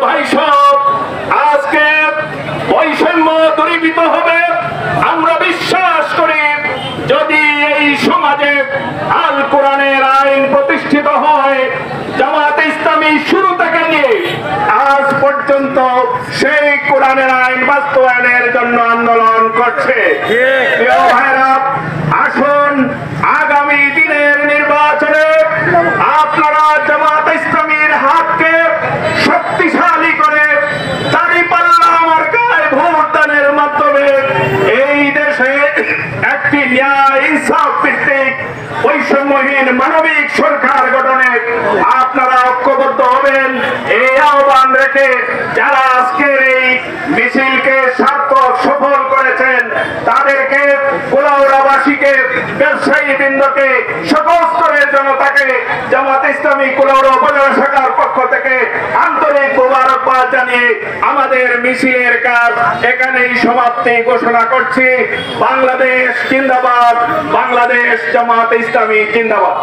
ভাই সব, আজকে বৈষম্য দূরীভূত হবে। আমরা বিশ্বাস করি যদি এই সমাজে আল কোরআনের আইন প্রতিষ্ঠিত হয়, জামাতে ইসলামী শুরু থেকে নিয়ে আজ পর্যন্ত সেই কোরআনের আইন বাস্তবায়নের জন্য আন্দোলন করছে। প্রিয় ভাইরা, আসুন আগামী দিনের নির্বাচনে আপনারা জামাতে ইসলামীর হাতকে শক্তিশালী করে দাঁড়িপাল্লা মার্কায় ভোটদানের মাধ্যমে এই দেশে একটি ন্যায় ইনসাফ ভিত্তিক বৈষম্যহীন মানবিক সরকার গঠনে আপনারা ঐক্যবদ্ধ হবেন। এই আহ্বান রেখে যারা আজকের এই মিছিলকে সার্থক সফল করেছেন তাদেরকে, কুলাউড়াবাসীকে, ব্যবসায়ী বৃন্দকে, সকল স্তরের জনতাকে জামাত ইসলামী কুলাউড়া উপজেলা শাখার পক্ষ থেকে আন্তরিক মোবারকবাদ জানিয়ে আমাদের মিছিলের কাজ এখানেই সমাপ্তি ঘোষণা করছি। বাংলাদেশ জিন্দাবাদ, বাংলাদেশ জামাত ইসলামী জিন্দাবাদ।